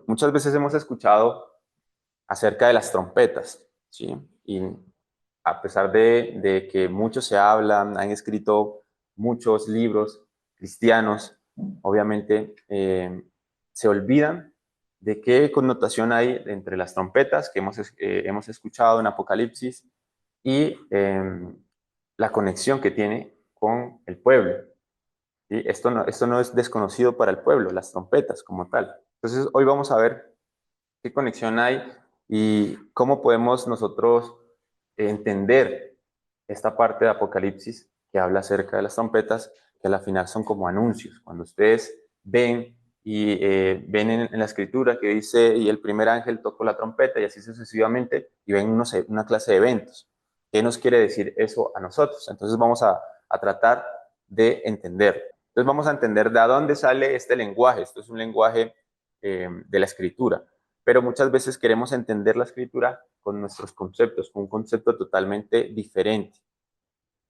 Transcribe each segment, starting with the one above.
muchas veces hemos escuchado acerca de las trompetas, ¿sí? Y a pesar de que mucho se hablan, han escrito muchos libros cristianos, obviamente se olvidan de qué connotación hay entre las trompetas que hemos escuchado en Apocalipsis y la conexión que tiene con el pueblo. ¿Sí? Esto no es desconocido para el pueblo, las trompetas como tal. Entonces, hoy vamos a ver qué conexión hay y cómo podemos nosotros entender esta parte de Apocalipsis que habla acerca de las trompetas, que a la final son como anuncios. Cuando ustedes ven y ven en la escritura que dice, y el primer ángel tocó la trompeta y así sucesivamente, y ven una clase de eventos. ¿Qué nos quiere decir eso a nosotros? Entonces vamos a tratar de entender. Entonces vamos a entender de dónde sale este lenguaje. Esto es un lenguaje de la escritura, pero muchas veces queremos entender la escritura con nuestros conceptos, con un concepto totalmente diferente.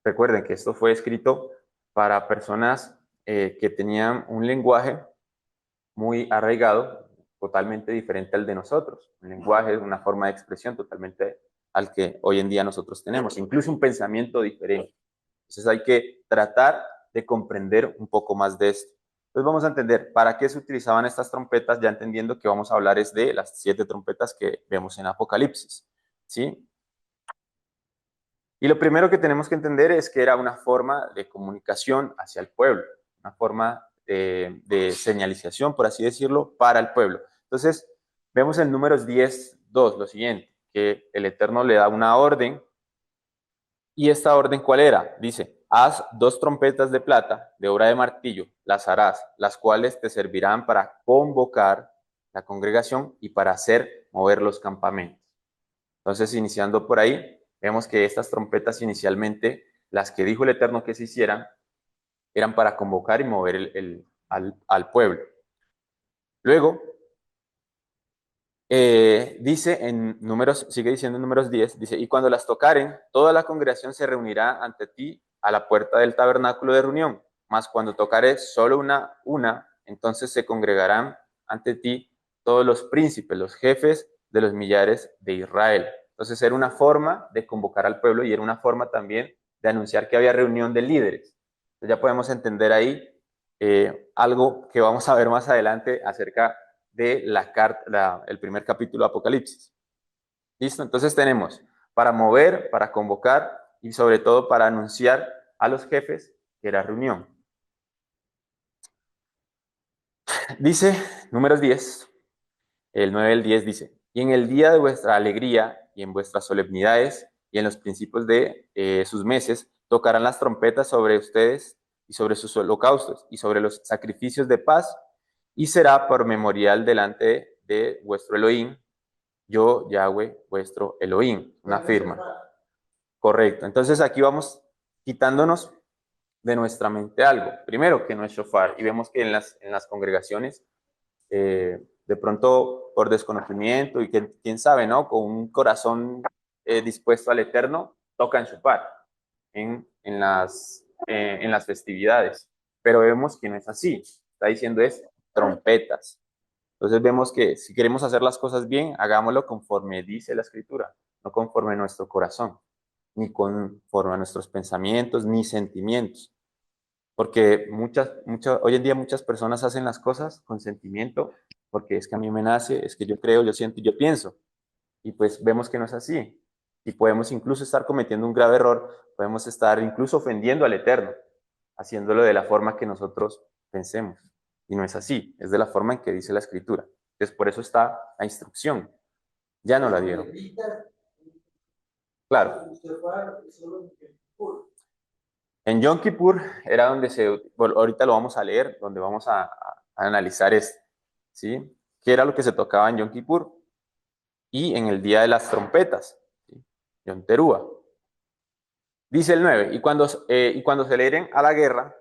Recuerden que esto fue escrito para personas que tenían un lenguaje muy arraigado, totalmente diferente al de nosotros. Un lenguaje, una forma de expresión totalmente al que hoy en día nosotros tenemos, incluso un pensamiento diferente. Entonces hay que tratar de comprender un poco más de esto. Entonces vamos a entender para qué se utilizaban estas trompetas, ya entendiendo que vamos a hablar es de las 7 trompetas que vemos en Apocalipsis, ¿sí? Y lo primero que tenemos que entender es que era una forma de comunicación hacia el pueblo, una forma de señalización, por así decirlo, para el pueblo. Entonces, vemos en Números 10:2 lo siguiente, que el Eterno le da una orden. ¿Y esta orden cuál era? Dice, haz 2 trompetas de plata de obra de martillo, las harás, las cuales te servirán para convocar la congregación y para hacer mover los campamentos. Entonces, iniciando por ahí, vemos que estas trompetas inicialmente, las que dijo el Eterno que se hicieran, eran para convocar y mover al pueblo. Luego, dice en números, sigue diciendo en números 10, dice, y cuando las tocaren, toda la congregación se reunirá ante ti a la puerta del tabernáculo de reunión, mas cuando tocares solo una, entonces se congregarán ante ti todos los príncipes, los jefes de los millares de Israel. Entonces era una forma de convocar al pueblo y era una forma también de anunciar que había reunión de líderes. Entonces ya podemos entender ahí algo que vamos a ver más adelante acerca de el primer capítulo de Apocalipsis. ¿Listo? Entonces tenemos para mover, para convocar y sobre todo para anunciar a los jefes que era reunión. Dice, números 10, el 9 del 10 dice, y en el día de vuestra alegría y en vuestras solemnidades y en los principios de sus meses, tocarán las trompetas sobre ustedes y sobre sus holocaustos y sobre los sacrificios de paz, y será por memorial delante de vuestro Elohim, yo, Yahweh, vuestro Elohim, una firma. Correcto. Entonces aquí vamos quitándonos de nuestra mente algo. Primero, que no es shofar. Y vemos que en las congregaciones, de pronto por desconocimiento y que, quién sabe, ¿no? Con un corazón dispuesto al Eterno, tocan shofar en las festividades. Pero vemos que no es así. Está diciendo es trompetas. Entonces vemos que si queremos hacer las cosas bien, hagámoslo conforme dice la Escritura, no conforme a nuestro corazón, ni conforme a nuestros pensamientos, ni sentimientos. Porque hoy en día muchas personas hacen las cosas con sentimiento, porque es que a mí me nace, es que yo creo, yo siento y yo pienso. Y pues vemos que no es así. Y podemos incluso estar cometiendo un grave error, podemos estar incluso ofendiendo al Eterno, haciéndolo de la forma que nosotros pensemos. Y no es así, es de la forma en que dice la Escritura. Entonces por eso está la instrucción. Ya no la dieron. Claro. En Yom Kippur era donde bueno, ahorita lo vamos a leer, donde vamos a analizar esto, ¿sí? ¿Qué era lo que se tocaba en Yom Kippur? Y en el día de las trompetas, ¿sí? Yom Teruah. Dice el 9, y cuando se leeren a la guerra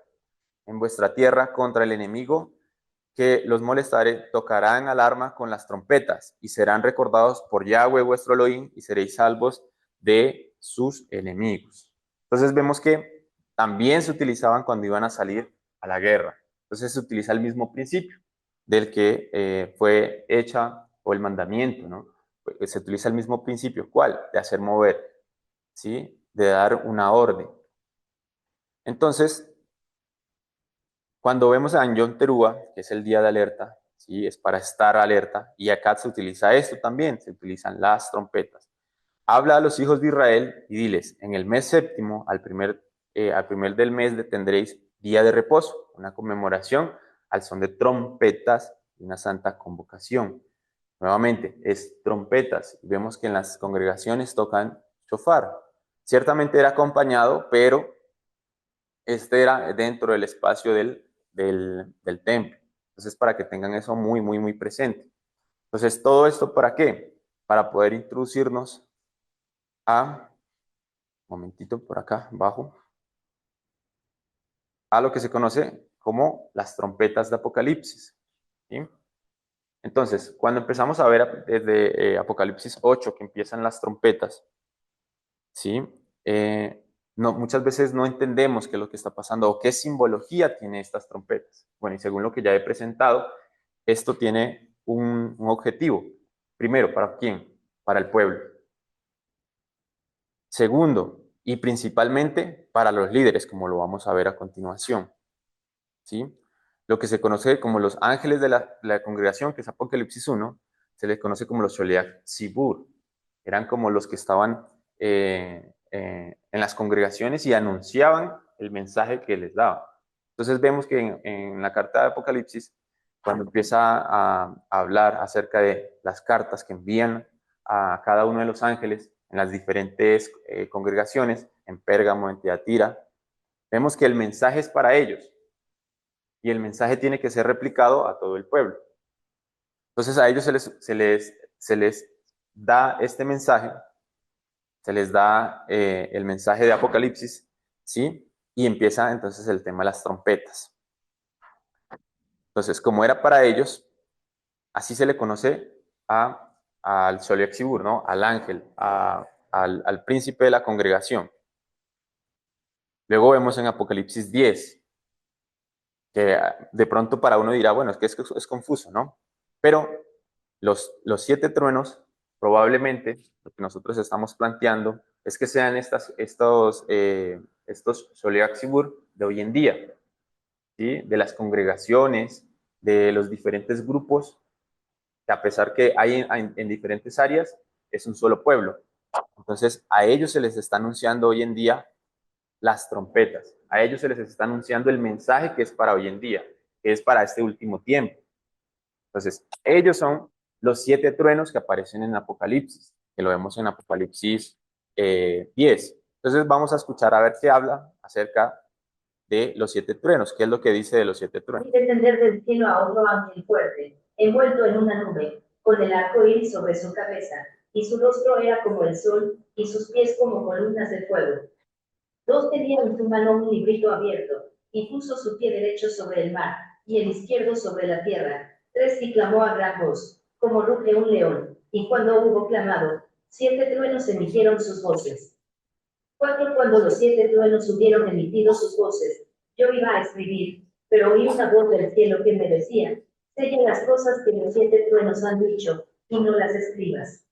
en vuestra tierra contra el enemigo que los molestare, tocarán alarma con las trompetas y serán recordados por Yahweh vuestro Elohim y seréis salvos de sus enemigos. Entonces vemos que también se utilizaban cuando iban a salir a la guerra. Entonces se utiliza el mismo principio. del que fue hecha o el mandamiento, ¿no? Pues se utiliza el mismo principio, ¿cuál? De hacer mover, ¿sí? De dar una orden. Entonces, cuando vemos a Yom Teruah, que es el día de alerta, ¿sí? Es para estar alerta, y acá se utiliza esto también, se utilizan las trompetas. Habla a los hijos de Israel y diles, en el mes séptimo, al primer del mes, tendréis día de reposo, una conmemoración al son de trompetas y una santa convocación. Nuevamente, es trompetas. Vemos que en las congregaciones tocan shofar. Ciertamente era acompañado, pero este era dentro del espacio del templo. Entonces, para que tengan eso muy, muy, muy presente. Entonces, ¿todo esto para qué? Para poder introducirnos a, un momentito por acá, abajo, a lo que se conoce como las trompetas de Apocalipsis. ¿Sí? Entonces, cuando empezamos a ver desde Apocalipsis 8, que empiezan las trompetas, ¿sí? No, muchas veces no entendemos qué es lo que está pasando o qué simbología tiene estas trompetas. Bueno, y según lo que ya he presentado, esto tiene un objetivo. Primero, ¿para quién? Para el pueblo. Segundo, y principalmente para los líderes, como lo vamos a ver a continuación. ¿Sí? Lo que se conoce como los ángeles de la congregación, que es Apocalipsis 1, se les conoce como los Sholiach Tzibur. Eran como los que estaban en las congregaciones y anunciaban el mensaje que les daba. Entonces vemos que en la carta de Apocalipsis, cuando empieza a hablar acerca de las cartas que envían a cada uno de los ángeles en las diferentes congregaciones, en Pérgamo, en Tiatira, vemos que el mensaje es para ellos y el mensaje tiene que ser replicado a todo el pueblo. Entonces a ellos se les da este mensaje, se les da el mensaje de Apocalipsis, ¿sí? Y empieza entonces el tema de las trompetas. Entonces, como era para ellos, así se le conoce al Sholiach Tzibur, ¿no? Al ángel, al príncipe de la congregación. Luego vemos en Apocalipsis 10, que de pronto para uno dirá, bueno, es que es confuso, ¿no? Pero los 7 truenos, probablemente, lo que nosotros estamos planteando es que sean estos Sholiach Tzibur de hoy en día, ¿sí? De las congregaciones, de los diferentes grupos, que a pesar que hay en diferentes áreas, es un solo pueblo. Entonces, a ellos se les está anunciando hoy en día las trompetas, a ellos se les está anunciando el mensaje que es para hoy en día, que es para este último tiempo. Entonces, ellos son los 7 truenos que aparecen en Apocalipsis, que lo vemos en Apocalipsis 10. Entonces, vamos a escuchar a ver qué habla acerca de los 7 truenos, qué es lo que dice de los 7 truenos. Y descender del cielo a otro ángel fuerte, envuelto en una nube, con el arco iris sobre su cabeza, y su rostro era como el sol, y sus pies como columnas de fuego. Dos tenía en su mano un librito abierto, y puso su pie derecho sobre el mar, y el izquierdo sobre la tierra. 3 y clamó a gran voz, como ruge un león, y cuando hubo clamado, 7 truenos emitieron sus voces. 4 cuando los 7 truenos hubieron emitido sus voces, yo iba a escribir, pero oí una voz del cielo que me decía, sella las cosas que los 7 truenos han dicho, y no las escribas.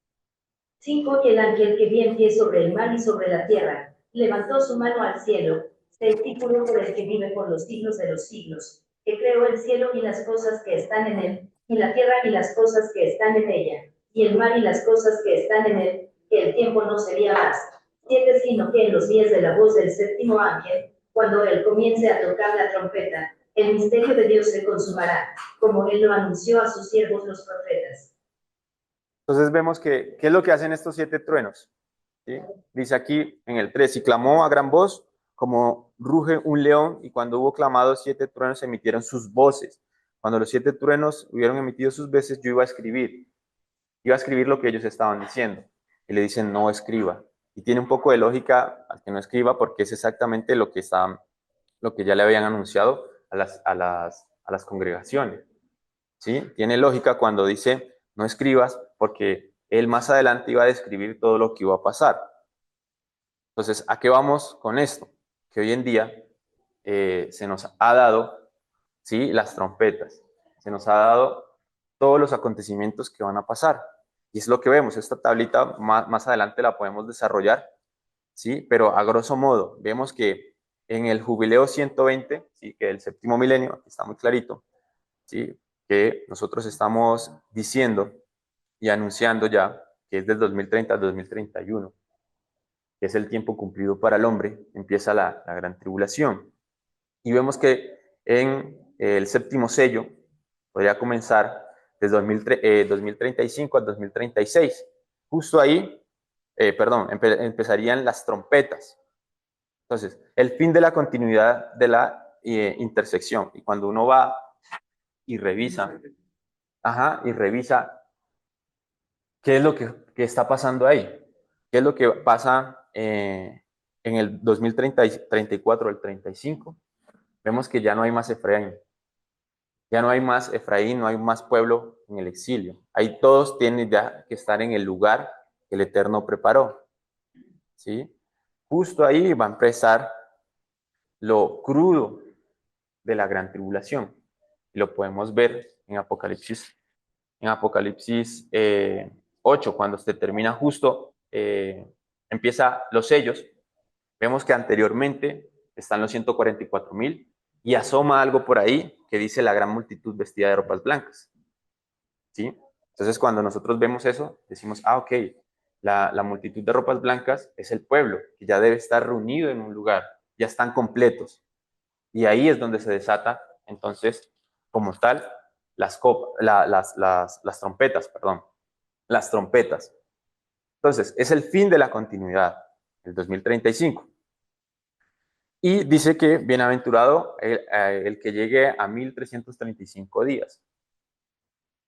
5 y el ángel que vi en pie sobre el mar y sobre la tierra, levantó su mano al cielo, testículo por el que vive por los siglos de los siglos, que creó el cielo y las cosas que están en él, y la tierra y las cosas que están en ella, y el mar y las cosas que están en él, que el tiempo no sería más. 7 sino que en los días de la voz del séptimo ángel, cuando él comience a tocar la trompeta, el misterio de Dios se consumará, como él lo anunció a sus siervos los profetas. Entonces vemos que, ¿qué es lo que hacen estos 7 truenos? ¿Sí? Dice aquí en el 3, y clamó a gran voz como ruge un león, y cuando hubo clamado, 7 truenos emitieron sus voces. Cuando los 7 truenos hubieron emitido sus voces, yo iba a escribir lo que ellos estaban diciendo. Y le dicen, no escriba. Y tiene un poco de lógica al que no escriba, porque es exactamente lo que ya le habían anunciado a las congregaciones. ¿Sí? Tiene lógica cuando dice, no escribas, porque él más adelante iba a describir todo lo que iba a pasar. Entonces, ¿a qué vamos con esto? Que hoy en día se nos ha dado, ¿sí?, las trompetas. se nos ha dado todos los acontecimientos que van a pasar. Y es lo que vemos, esta tablita más adelante la podemos desarrollar, ¿sí? Pero a grosso modo, vemos que en el jubileo 120, ¿sí? Que el séptimo milenio, aquí está muy clarito, ¿sí? Que nosotros estamos diciendo y anunciando ya que es del 2030 al 2031, que es el tiempo cumplido para el hombre, empieza la gran tribulación. Y vemos que en el séptimo sello podría comenzar desde 2035 al 2036. Justo ahí, empezarían las trompetas. Entonces, el fin de la continuidad de la intersección. Y cuando uno va y revisa, y revisa qué es lo que está pasando ahí, qué es lo que pasa en el 2034, el 35, vemos que ya no hay más Efraín. Ya no hay más Efraín, no hay más pueblo en el exilio. Ahí todos tienen ya que estar en el lugar que el Eterno preparó. ¿Sí? Justo ahí va a empezar lo crudo de la gran tribulación. Lo podemos ver en Apocalipsis 8, cuando se termina justo, empieza los sellos. Vemos que anteriormente están los 144,000 y asoma algo por ahí que dice la gran multitud vestida de ropas blancas. ¿Sí? Entonces, cuando nosotros vemos eso, decimos, ok, la multitud de ropas blancas es el pueblo, que ya debe estar reunido en un lugar, ya están completos. Y ahí es donde se desata, entonces, como tal, las trompetas, perdón, las trompetas. Entonces, es el fin de la continuidad, el 2035. Y dice que bienaventurado el que llegue a 1335 días.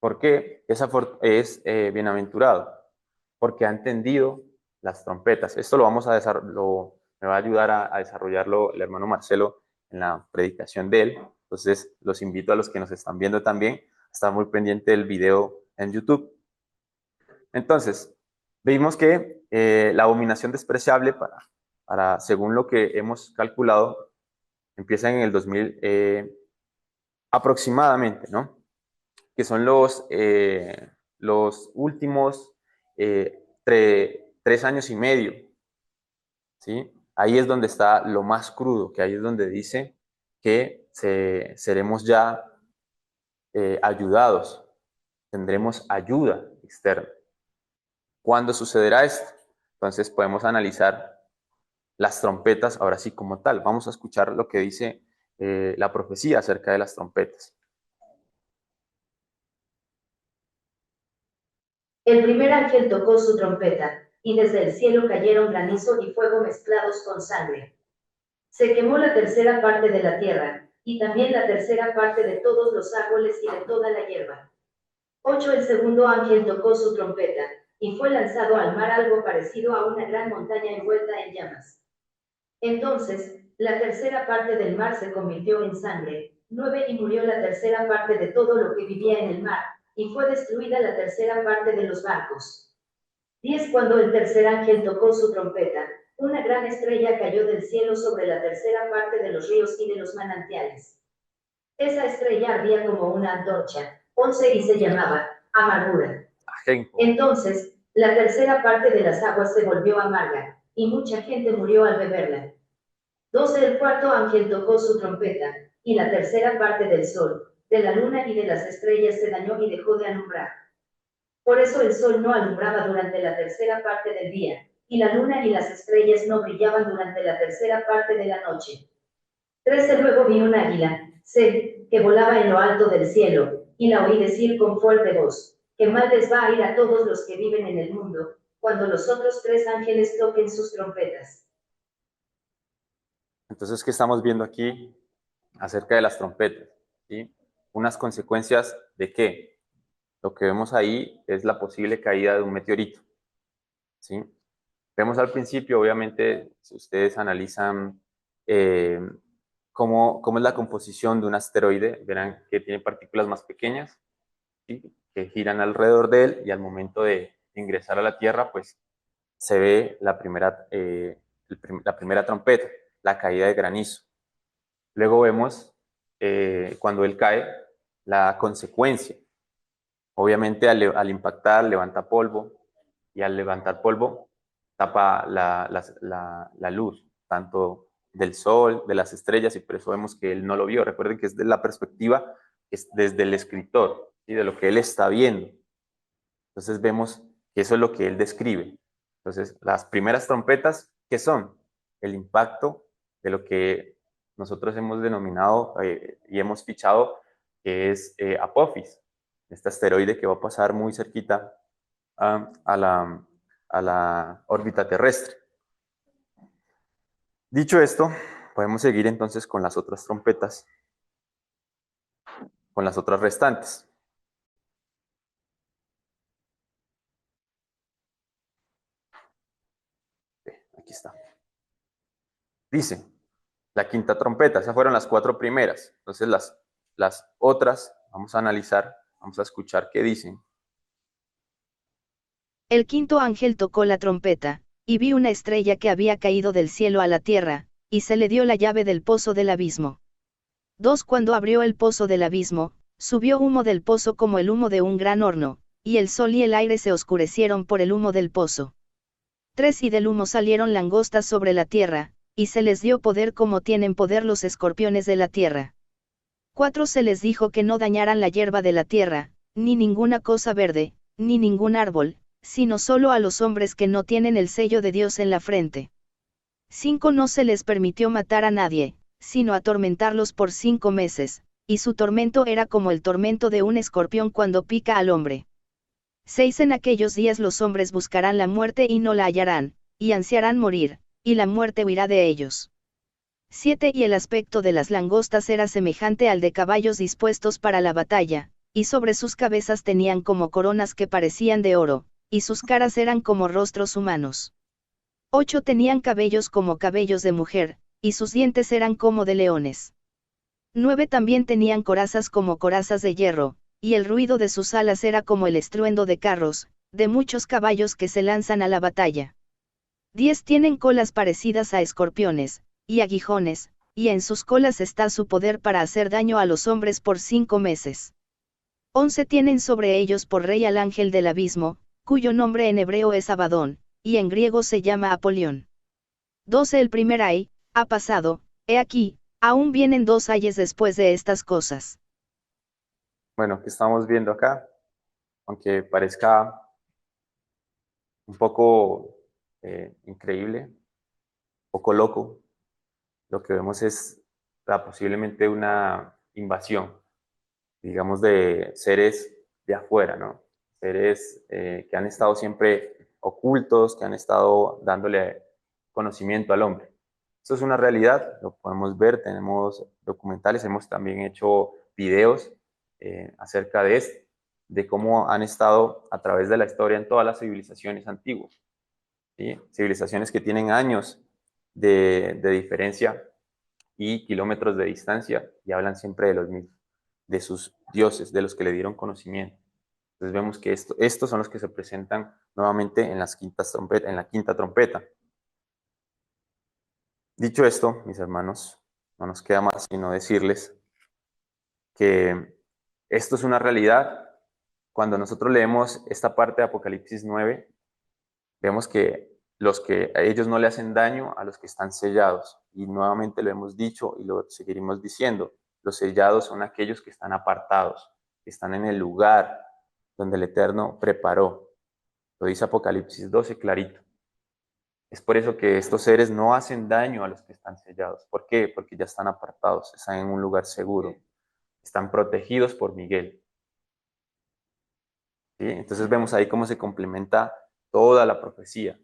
¿Por qué es bienaventurado? Porque ha entendido las trompetas. Esto lo vamos a me va a ayudar a desarrollarlo el hermano Marcelo en la predicación de él. Entonces, los invito a los que nos están viendo también a estar muy pendiente del video en YouTube. Entonces, vimos que la abominación despreciable, según lo que hemos calculado, empieza en el 2000 aproximadamente, ¿no? Que son los últimos 3 años y medio, ¿sí? Ahí es donde está lo más crudo, que ahí es donde dice que seremos ya ayudados, tendremos ayuda externa. ¿Cuándo sucederá esto? Entonces podemos analizar las trompetas ahora sí como tal. Vamos a escuchar lo que dice la profecía acerca de las trompetas. El primer ángel tocó su trompeta, y desde el cielo cayeron granizo y fuego mezclados con sangre. Se quemó la tercera parte de la tierra, y también la tercera parte de todos los árboles y de toda la hierba. 8. El segundo ángel tocó su trompeta, y fue lanzado al mar algo parecido a una gran montaña envuelta en llamas. Entonces, la tercera parte del mar se convirtió en sangre. 9. Y murió la tercera parte de todo lo que vivía en el mar, y fue destruida la tercera parte de los barcos. 10. Cuando el tercer ángel tocó su trompeta, una gran estrella cayó del cielo sobre la tercera parte de los ríos y de los manantiales. Esa estrella ardía como una antorcha. 11. Y se llamaba amargura. Entonces, la tercera parte de las aguas se volvió amarga, y mucha gente murió al beberla. 12. El cuarto ángel tocó su trompeta, y la tercera parte del sol, de la luna y de las estrellas se dañó y dejó de alumbrar. Por eso el sol no alumbraba durante la tercera parte del día, y la luna y las estrellas no brillaban durante la tercera parte de la noche. 13. Luego vi un águila, que volaba en lo alto del cielo, y la oí decir con fuerte voz, que mal les va a ir a todos los que viven en el mundo, cuando los otros 3 ángeles toquen sus trompetas. Entonces, ¿qué estamos viendo aquí acerca de las trompetas? ¿Sí? Unas consecuencias de qué. Lo que vemos ahí es la posible caída de un meteorito. ¿Sí? Vemos al principio, obviamente, si ustedes analizan cómo es la composición de un asteroide, verán que tiene partículas más pequeñas, ¿sí? Que giran alrededor de él y al momento de ingresar a la Tierra, pues se ve la primera trompeta, la caída de granizo. Luego vemos cuando él cae, la consecuencia. Obviamente al impactar levanta polvo y al levantar polvo tapa la luz, tanto del sol, de las estrellas, y por eso vemos que él no lo vio. Recuerden que es de la perspectiva, es desde el escritor, ¿sí? De lo que él está viendo. Entonces vemos que eso es lo que él describe. Entonces, las primeras trompetas, ¿qué son? El impacto de lo que nosotros hemos denominado y hemos fichado, que es Apophis, este asteroide que va a pasar muy cerquita a la órbita terrestre. Dicho esto, podemos seguir entonces con las otras trompetas, con las otras restantes. Aquí está. Dice, la quinta trompeta, esas fueron las 4 primeras. Entonces las otras, vamos a analizar, vamos a escuchar qué dicen. El quinto ángel tocó la trompeta, y vi una estrella que había caído del cielo a la tierra, y se le dio la llave del pozo del abismo. 2. Cuando abrió el pozo del abismo, subió humo del pozo como el humo de un gran horno, y el sol y el aire se oscurecieron por el humo del pozo. 3. Y del humo salieron langostas sobre la tierra, y se les dio poder como tienen poder los escorpiones de la tierra. 4. Se les dijo que no dañaran la hierba de la tierra, ni ninguna cosa verde, ni ningún árbol, sino solo a los hombres que no tienen el sello de Dios en la frente. 5. No se les permitió matar a nadie, sino atormentarlos por 5 meses, y su tormento era como el tormento de un escorpión cuando pica al hombre. 6. En aquellos días los hombres buscarán la muerte y no la hallarán, y ansiarán morir, y la muerte huirá de ellos. 7. Y el aspecto de las langostas era semejante al de caballos dispuestos para la batalla, y sobre sus cabezas tenían como coronas que parecían de oro, y sus caras eran como rostros humanos. 8. Tenían cabellos como cabellos de mujer, y sus dientes eran como de leones. 9. También tenían corazas como corazas de hierro, y el ruido de sus alas era como el estruendo de carros, de muchos caballos que se lanzan a la batalla. 10. Tienen colas parecidas a escorpiones, y aguijones, y en sus colas está su poder para hacer daño a los hombres por 5 meses. 11. Tienen sobre ellos por rey al ángel del abismo, cuyo nombre en hebreo es Abadón, y en griego se llama Apolión. 12. El primer ay, ha pasado, he aquí, aún vienen 2 ayes después de estas cosas. Bueno, ¿qué estamos viendo acá? Aunque parezca un poco increíble, un poco loco, lo que vemos es posiblemente una invasión, digamos, de seres de afuera, ¿no? Seres que han estado siempre ocultos, que han estado dándole conocimiento al hombre. Eso es una realidad, lo podemos ver, tenemos documentales, hemos también hecho videos acerca de esto, de cómo han estado a través de la historia en todas las civilizaciones antiguas, ¿sí? Civilizaciones que tienen años de diferencia y kilómetros de distancia y hablan siempre de los mismos, de sus dioses, de los que le dieron conocimiento. Entonces vemos que estos son los que se presentan nuevamente en en la quinta trompeta. Dicho esto, mis hermanos, no nos queda más sino decirles que esto es una realidad. Cuando nosotros leemos esta parte de Apocalipsis 9, vemos que a ellos no le hacen daño a los que están sellados. Y nuevamente lo hemos dicho y lo seguiremos diciendo. Los sellados son aquellos que están apartados, que están en el lugar donde el Eterno preparó. Lo dice Apocalipsis 12 clarito. Es por eso que estos seres no hacen daño a los que están sellados. ¿Por qué? Porque ya están apartados, están en un lugar seguro, están protegidos por Miguel. ¿Sí? Entonces vemos ahí cómo se complementa toda la profecía.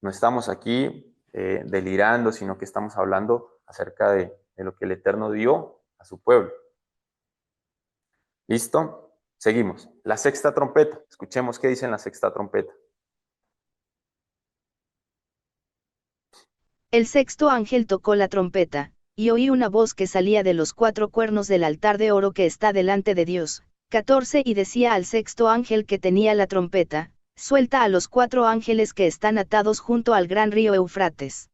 No estamos aquí delirando, sino que estamos hablando acerca de lo que el Eterno dio a su pueblo. ¿Listo? Seguimos. La sexta trompeta. Escuchemos qué dice en la sexta trompeta. El sexto ángel tocó la trompeta, y oí una voz que salía de los 4 cuernos del altar de oro que está delante de Dios. 14. Y decía al sexto ángel que tenía la trompeta, suelta a los 4 ángeles que están atados junto al gran río Eufrates.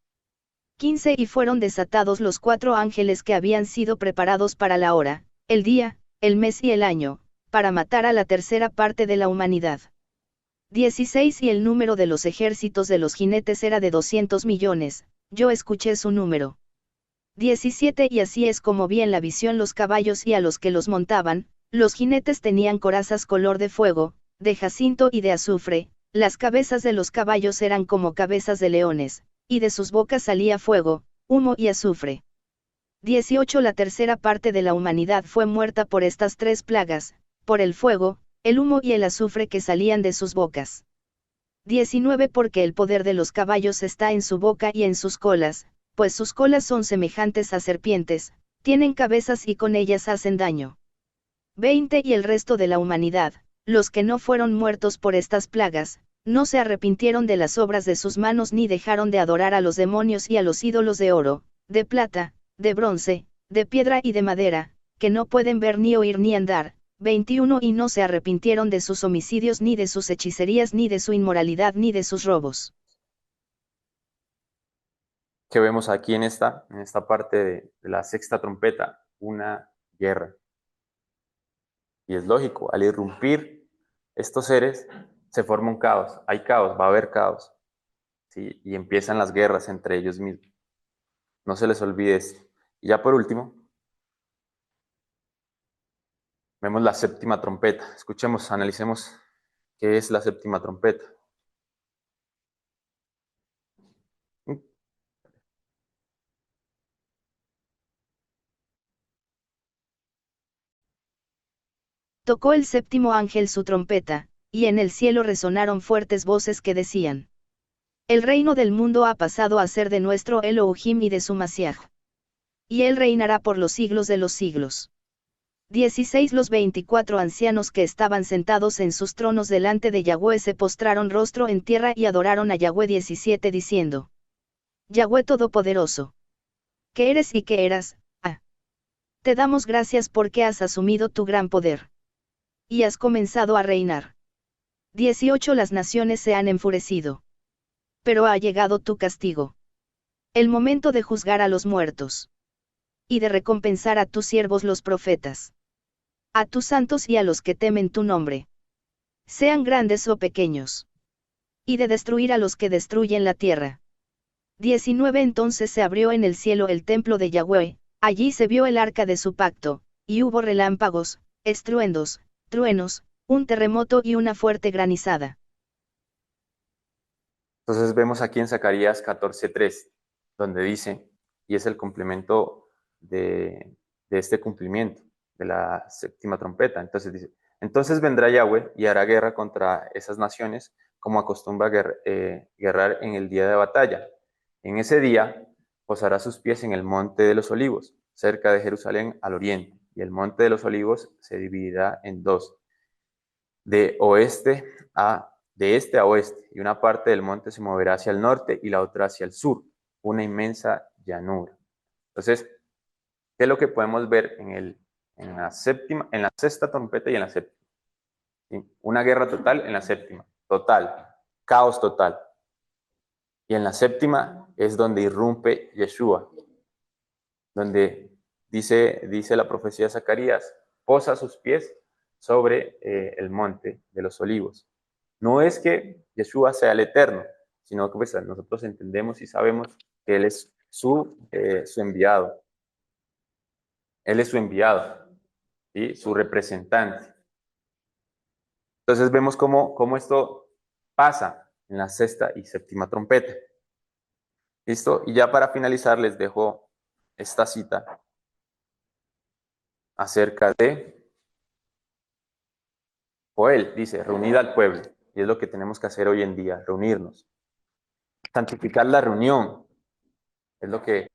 15. Y fueron desatados los 4 ángeles que habían sido preparados para la hora, el día, el mes y el año, para matar a la tercera parte de la humanidad. 16 y el número de los ejércitos de los jinetes era de 200 millones, yo escuché su número. 17 y así es como vi en la visión los caballos y a los que los montaban, los jinetes tenían corazas color de fuego, de jacinto y de azufre, las cabezas de los caballos eran como cabezas de leones, y de sus bocas salía fuego, humo y azufre. 18 La tercera parte de la humanidad fue muerta por estas tres plagas, por el fuego, el humo y el azufre que salían de sus bocas. 19 Porque el poder de los caballos está en su boca y en sus colas, pues sus colas son semejantes a serpientes, tienen cabezas y con ellas hacen daño. 20 Y el resto de la humanidad, los que no fueron muertos por estas plagas, no se arrepintieron de las obras de sus manos ni dejaron de adorar a los demonios y a los ídolos de oro, de plata, de bronce, de piedra y de madera, que no pueden ver ni oír ni andar. 21 Y no se arrepintieron de sus homicidios ni de sus hechicerías ni de su inmoralidad ni de sus robos. Que vemos aquí en esta parte de la sexta trompeta, una guerra. Y es lógico, al irrumpir estos seres, se forma un caos, hay caos, va a haber caos, ¿sí? Y empiezan las guerras entre ellos mismos. No se les olvide esto. Y ya por último, vemos la séptima trompeta. Escuchemos, analicemos qué es la séptima trompeta. Tocó el séptimo ángel su trompeta, y en el cielo resonaron fuertes voces que decían: el reino del mundo ha pasado a ser de nuestro Elohim y de su Masiaj. Y él reinará por los siglos de los siglos. 16 Los 24 ancianos que estaban sentados en sus tronos delante de Yahweh se postraron rostro en tierra y adoraron a Yahweh. 17 Diciendo: Yahweh Todopoderoso, que eres y que eras, te damos gracias porque has asumido tu gran poder. Y has comenzado a reinar. 18 Las naciones se han enfurecido. Pero ha llegado tu castigo. El momento de juzgar a los muertos. Y de recompensar a tus siervos los profetas. A tus santos y a los que temen tu nombre. Sean grandes o pequeños. Y de destruir a los que destruyen la tierra. 19 Entonces se abrió en el cielo el templo de Yahweh, allí se vio el arca de su pacto, y hubo relámpagos, estruendos, truenos, un terremoto y una fuerte granizada. Entonces vemos aquí en Zacarías 14:3, donde dice, y es el complemento de este cumplimiento, de la séptima trompeta. Entonces dice, entonces vendrá Yahweh y hará guerra contra esas naciones, como acostumbra guerrar en el día de batalla. En ese día posará sus pies en el monte de los olivos, cerca de Jerusalén al oriente, y el monte de los olivos se dividirá en dos, de este a oeste, y una parte del monte se moverá hacia el norte y la otra hacia el sur, una inmensa llanura. Entonces, ¿qué es lo que podemos ver en la sexta trompeta y en la séptima? ¿Sí? Una guerra total en la séptima, total, caos total. Y en la séptima es donde irrumpe Yeshua, donde dice la profecía de Zacarías, posa sus pies sobre el monte de los olivos. No es que Yeshua sea el eterno, sino que pues, nosotros entendemos y sabemos que Él es su enviado. Él es su enviado, ¿sí? Su representante. Entonces vemos cómo esto pasa en la sexta y séptima trompeta. ¿Listo? Y ya para finalizar les dejo esta cita acerca de Joel. Dice, reunid al pueblo. Y es lo que tenemos que hacer hoy en día, reunirnos. Santificar la reunión. Es lo que